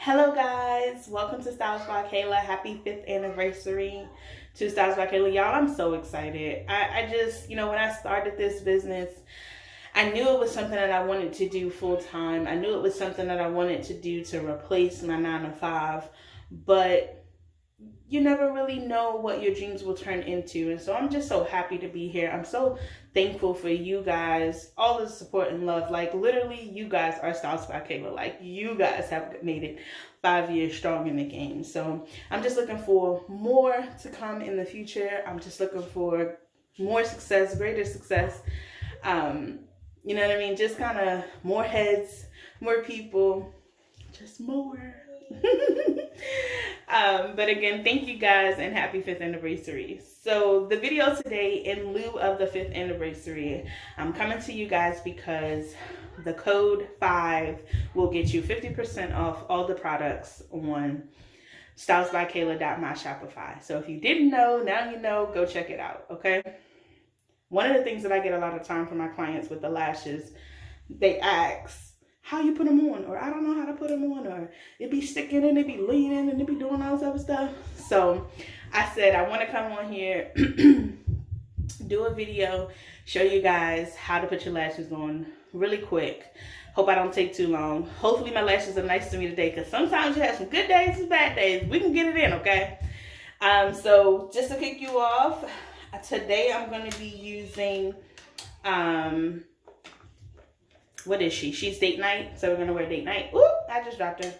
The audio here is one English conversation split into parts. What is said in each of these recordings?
Hello guys, welcome to Stylesbykala. Happy 5th anniversary to Stylesbykala. Y'all, I'm so excited. I just, when I started this business, I knew it was something that I wanted to do full time. I knew it was something that I wanted to do to replace my 9 to 5, but you never really know what your dreams will turn into. And so I'm just so happy to be here. I'm so thankful for you guys, all the support and love. Like literally, you guys are Stylesbykala. Like you guys have made it 5 years strong in the game. So I'm just looking for more to come in the future. I'm just looking for more success, greater success. You know what I mean? Just kind of more heads, more people, just more. But again, thank you guys and happy 5th anniversary. So the video today, in lieu of the 5th anniversary, I'm coming to you guys because the code 5 will get you 50% off all the products on stylesbykala.myshopify. So if you didn't know, now you know, go check it out, okay? One of the things that I get a lot of time from my clients with the lashes, they ask, how you put them on, or I don't know how to put them on, or it be sticking and it be leaning and it be doing all this other stuff. So I said I want to come on here, do a video, show you guys how to put your lashes on really quick. Hope I don't take too long. Hopefully my lashes are nice to me today, because sometimes you have some good days and bad days. We can get it in, okay? So just to kick you off, today I'm going to be using what is she? She's date night. So we're going to wear date night. Ooh, I just dropped her.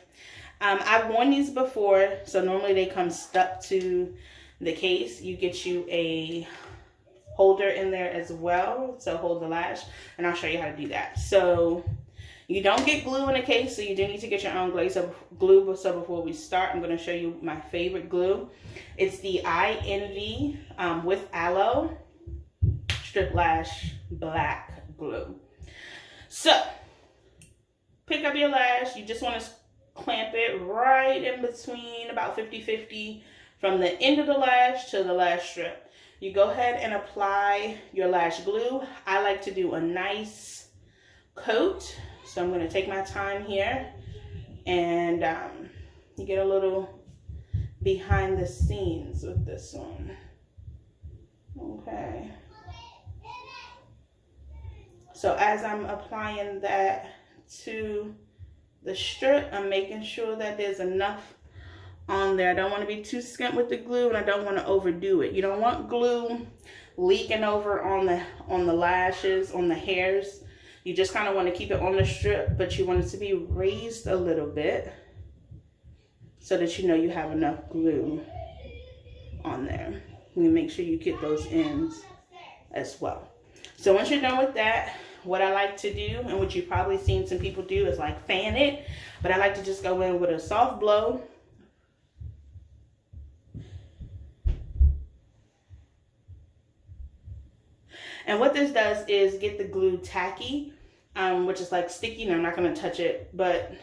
I've worn these before. So normally they come stuck to the case. You get you a holder in there as well to hold the lash. And I'll show you how to do that. So you don't get glue in the case. So you do need to get your own glue. So before we start, I'm going to show you my favorite glue. It's the I Envy with Aloe Strip Lash Black Glue. So, pick up your lash. You just want to clamp it right in between, about 50-50, from the end of the lash to the lash strip. You go ahead and apply your lash glue. I like to do a nice coat. So I'm going to take my time here. And you get a little behind the scenes with this one. Okay. So as I'm applying that to the strip, I'm making sure that there's enough on there. I don't want to be too skint with the glue, and I don't want to overdo it. You don't want glue leaking over on the lashes, on the hairs. You just kind of want to keep it on the strip, but you want it to be raised a little bit so that you know you have enough glue on there. You make sure you get those ends as well. So once you're done with that, what I like to do, and what you've probably seen some people do, is like fan it. But I like to just go in with a soft blow. And what this does is get the glue tacky, which is like sticky. And I'm not going to touch it, but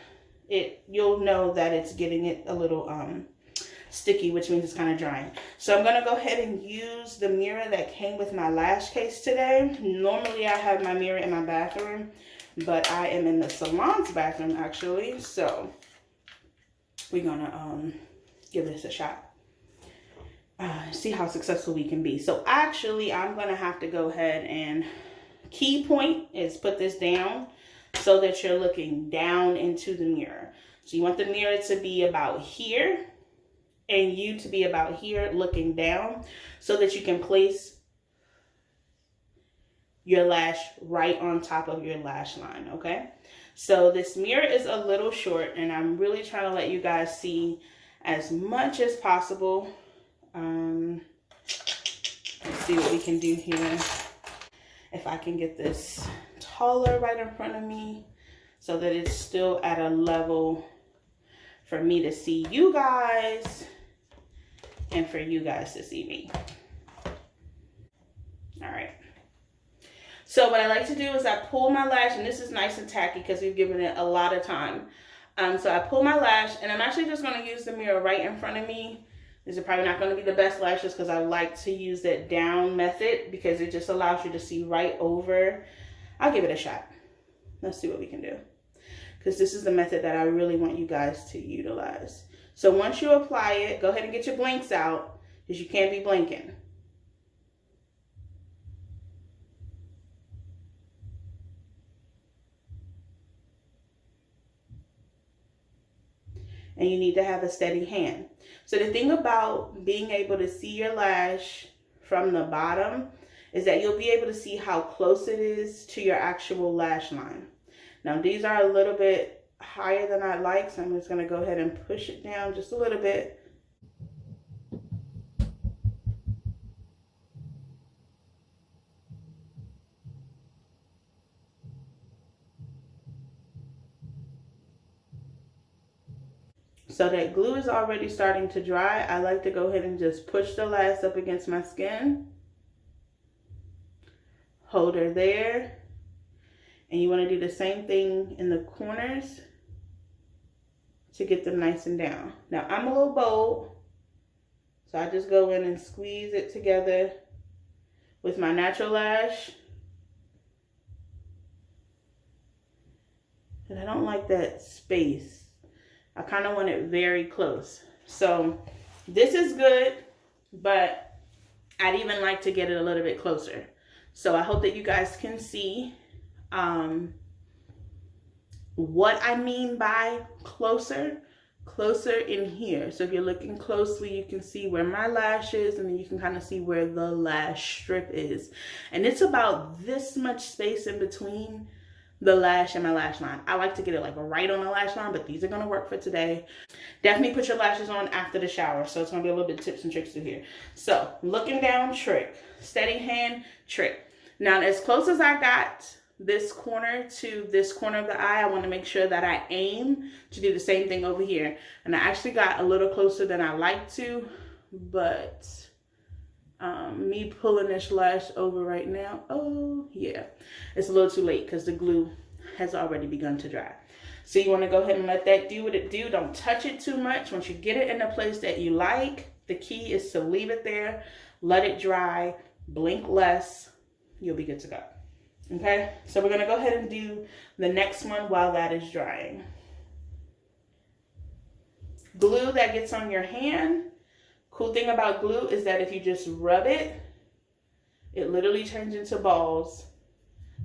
you'll know that it's getting it a little sticky, which means it's kind of drying. So I'm going to go ahead and use the mirror that came with my lash case today. Normally I have my mirror in my bathroom, but I am in the salon's bathroom actually. So we're going to give this a shot. See how successful we can be. So actually I'm going to have to go ahead and key point is put this down so that you're looking down into the mirror. So you want the mirror to be about here, and you to be about here looking down, so that you can place your lash right on top of your lash line, okay? So this mirror is a little short, and I'm really trying to let you guys see as much as possible. Let's see what we can do here. If I can get this taller right in front of me so that it's still at a level for me to see you guys and for you guys to see me. All right. So what I like to do is I pull my lash, and this is nice and tacky because we've given it a lot of time. So I pull my lash, and I'm actually just going to use the mirror right in front of me. These are probably not going to be the best lashes because I like to use that down method because it just allows you to see right over. I'll give it a shot. Let's see what we can do. because this is the method that I really want you guys to utilize. So once you apply it, go ahead and get your blinks out, because you can't be blinking. And you need to have a steady hand. So the thing about being able to see your lash from the bottom is that you'll be able to see how close it is to your actual lash line. Now these are a little bit higher than I like, so I'm just going to go ahead and push it down just a little bit. So that glue is already starting to dry. I like to go ahead and just push the lash up against my skin. Hold her there. And you want to do the same thing in the corners to get them nice and down. Now I'm a little bold, so I just go in and squeeze it together with my natural lash. And I don't like that space. I kind of want it very close. So this is good, but I'd even like to get it a little bit closer. So I hope that you guys can see what I mean by closer in here. So if you're looking closely, you can see where my lash is, and then you can kind of see where the lash strip is. And it's about this much space in between the lash and my lash line. I like to get it like right on the lash line, but these are gonna work for today. Definitely put your lashes on after the shower, so it's gonna be a little bit of tips and tricks through here. So looking down, trick. Steady hand, trick. Now as close as I got this corner to this corner of the eye, I want to make sure that I aim to do the same thing over here. And I actually got a little closer than I like to, but me pulling this lash over right now, oh yeah, it's a little too late because the glue has already begun to dry. So you want to go ahead and let that do what it do. Don't touch it too much. Once you get it in a place that you like, the key is to leave it there, let it dry, blink less, you'll be good to go. Okay, so we're going to go ahead and do the next one while that is drying. Glue that gets on your hand. Cool thing about glue is that if you just rub it, it literally turns into balls,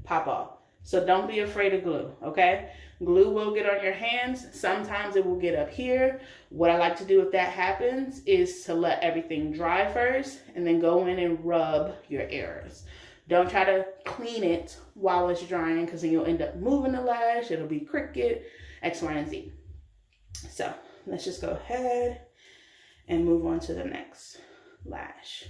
pop off. So don't be afraid of glue, okay? Glue will get on your hands. Sometimes it will get up here. What I like to do if that happens is to let everything dry first and then go in and rub your areas. Don't try to clean it while it's drying, because then you'll end up moving the lash. It'll be crooked, X, Y, and Z. So let's just go ahead and move on to the next lash,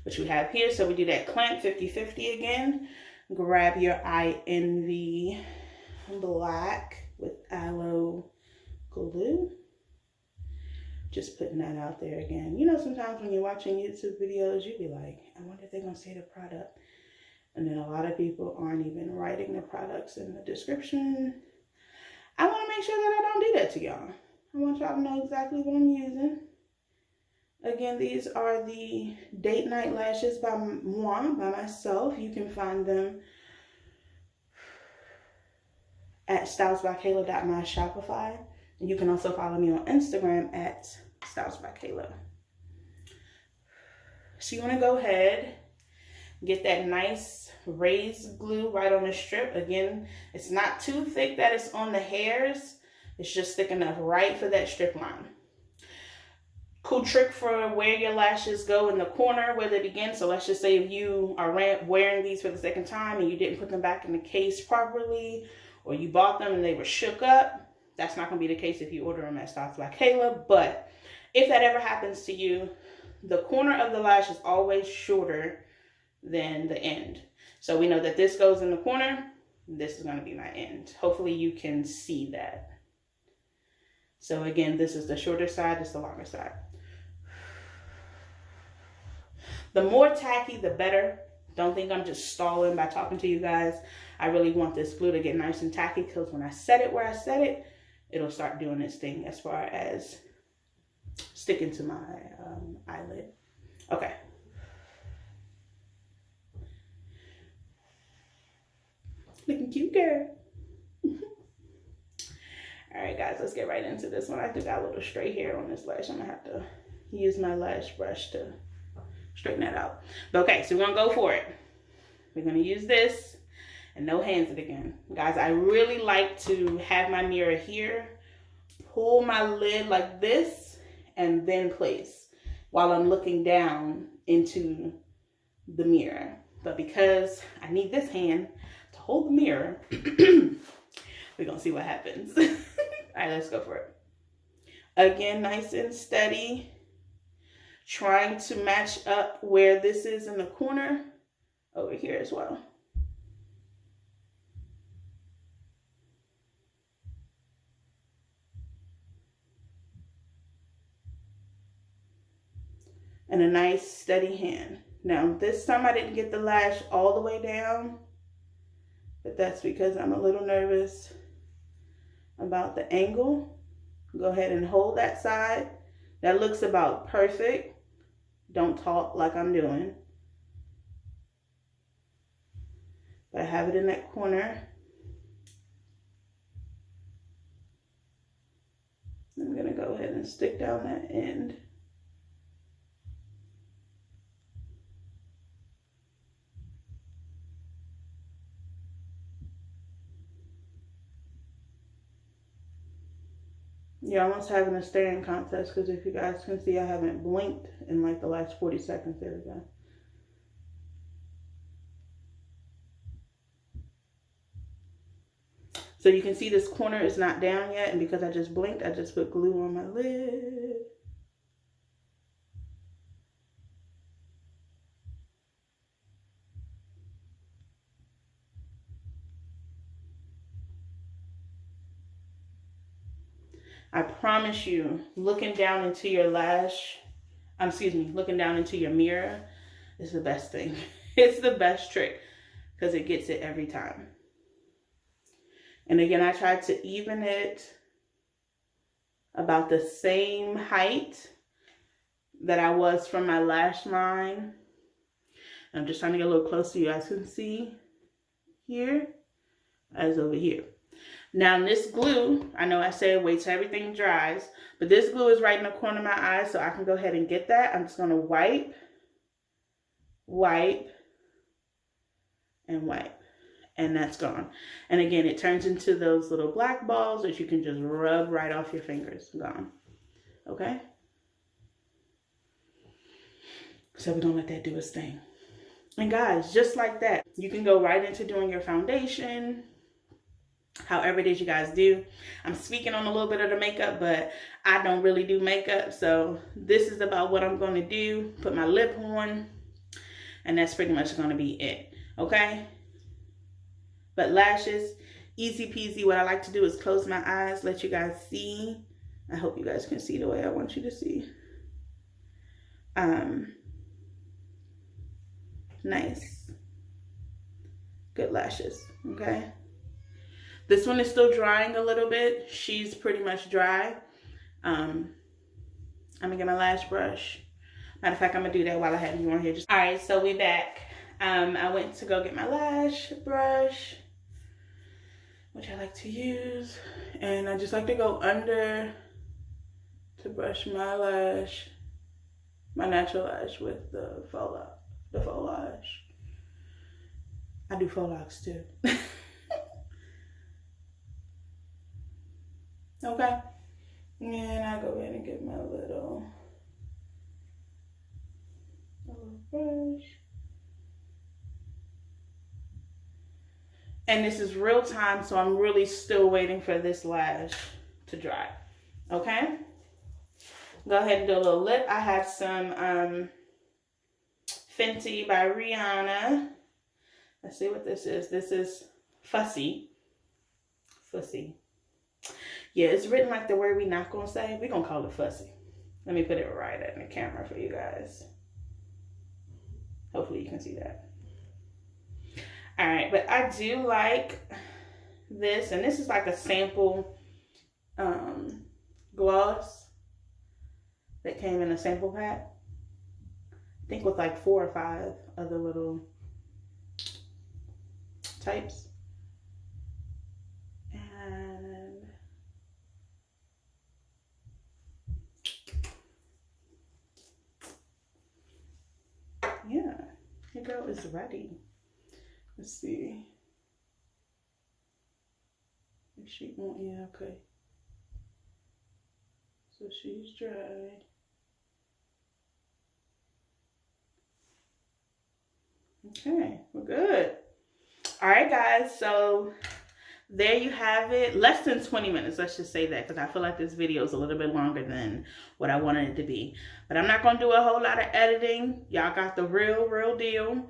which we have here. So we do that clamp 50-50 again. Grab your Eye Envy black with Aloe glue. Just putting that out there again. You know, sometimes when you're watching YouTube videos, you be like, I wonder if they're going to say the product. And then a lot of people aren't even writing the products in the description. I want to make sure that I don't do that to y'all. I want y'all to know exactly what I'm using. Again, these are the Date Night Lashes by myself. You can find them at stylesbykala.myshopify. And you can also follow me on Instagram at Stylesbykala. So you want to go ahead, get that nice raised glue right on the strip. Again, it's not too thick that it's on the hairs. It's just thick enough right for that strip line. Cool trick for where your lashes go in the corner where they begin. So let's just say if you are wearing these for the second time and you didn't put them back in the case properly, or you bought them and they were shook up, that's not going to be the case if you order them at Stylesbykala. But if that ever happens to you, the corner of the lash is always shorter than the end. So we know that this goes in the corner. This is going to be my end. Hopefully you can see that. So again, this is the shorter side, this is the longer side. The more tacky, the better. Don't think I'm just stalling by talking to you guys. I really want this glue to get nice and tacky, because when I set it where I set it, it'll start doing its thing as far as sticking to my eyelid. Okay. Looking cute, girl. All right, guys, let's get right into this one. I do got a little stray hair on this lash. I'm gonna have to use my lash brush to straighten that out. But okay, so we're gonna go for it. We're gonna use this, and no hands it again. Guys, I really like to have my mirror here, pull my lid like this, and then place while I'm looking down into the mirror. But because I need this hand to hold the mirror, we're gonna see what happens. All right, let's go for it. Again, nice and steady. Trying to match up where this is in the corner over here as well. And a nice steady hand. Now, this time I didn't get the lash all the way down, but that's because I'm a little nervous about the angle. Go ahead and hold that side. That looks about perfect. Don't talk like I'm doing. But I have it in that corner. I'm gonna go ahead and stick down that end. You're almost having a staring contest because if you guys can see, I haven't blinked in like the last 40 seconds. There we go. So you can see this corner is not down yet, and because I just blinked, I just put glue on my lid. I promise you, looking down into your looking down into your mirror is the best thing. It's the best trick because it gets it every time. And again, I tried to even it about the same height that I was from my lash line. I'm just trying to get a little closer so you guys can see here as over here. Now this glue, I know I said wait till everything dries, but this glue is right in the corner of my eye, so I can go ahead and get that. I'm just going to wipe, and wipe, and that's gone. And again, it turns into those little black balls that you can just rub right off your fingers. Gone. Okay? So we don't let that do its thing. And guys, just like that, you can go right into doing your foundation, however it is you guys do. I'm speaking on a little bit of the makeup, but I don't really do makeup. So this is about what I'm going to do. Put my lip on, and that's pretty much going to be it. Okay? But lashes, easy peasy. What I like to do is close my eyes, let you guys see. I hope you guys can see the way I want you to see. Nice. Good lashes. Okay? This one is still drying a little bit. She's pretty much dry. I'm gonna get my lash brush. Matter of fact, I'm gonna do that while I have you on here. All right, so we back. I went to go get my lash brush, which I like to use, and I just like to go under to brush my lash, my natural lash with the faux lash. I do faux locks too. Okay, and I go ahead and get my little brush. And this is real time, so I'm really still waiting for this lash to dry. Okay, go ahead and do a little lip. I have some Fenty by Rihanna. Let's see what this is. This is Fussy. Yeah, it's written like the word we not gonna say. We're gonna call it Fussy. Let me put it right in the camera for you guys. Hopefully you can see that. All right, but I do like this, and this is like a sample gloss that came in a sample pack. I think with like 4 or 5 other little types. And girl is ready. Let's see. If she won't, yeah, okay. So she's dry. Okay, we're good. All right, guys, so there you have it. Less than 20 minutes, let's just say that, because I feel like this video is a little bit longer than what I wanted it to be. But I'm not going to do a whole lot of editing. Y'all got the real deal.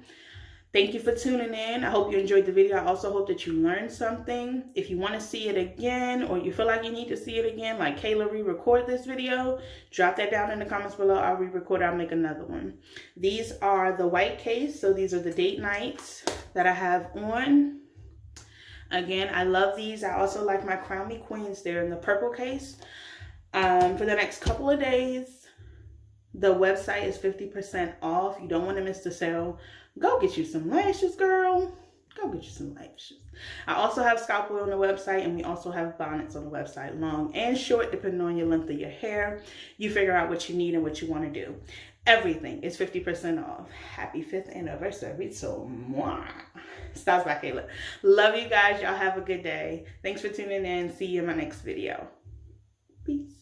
Thank you for tuning in. I hope you enjoyed the video. I also hope that you learned something. If you want to see it again, or you feel like you need to see it again, like Kayla re-record this video, drop that down in the comments below. I'll re-record it. I'll make another one. These are the white case. So these are the date nights that I have on. Again, I love these. I also like my Crown Me Queens. They're in the purple case. For the next couple of days, the website is 50% off. You don't want to miss the sale. Go get you some lashes, girl. Go get you some lashes. I also have scalp oil on the website, and we also have bonnets on the website, long and short, depending on your length of your hair. You figure out what you need and what you want to do. Everything is 50% off. Happy 5th anniversary. So, mwah. Stylesbykala. Love you guys. Y'all have a good day. Thanks for tuning in. See you in my next video. Peace.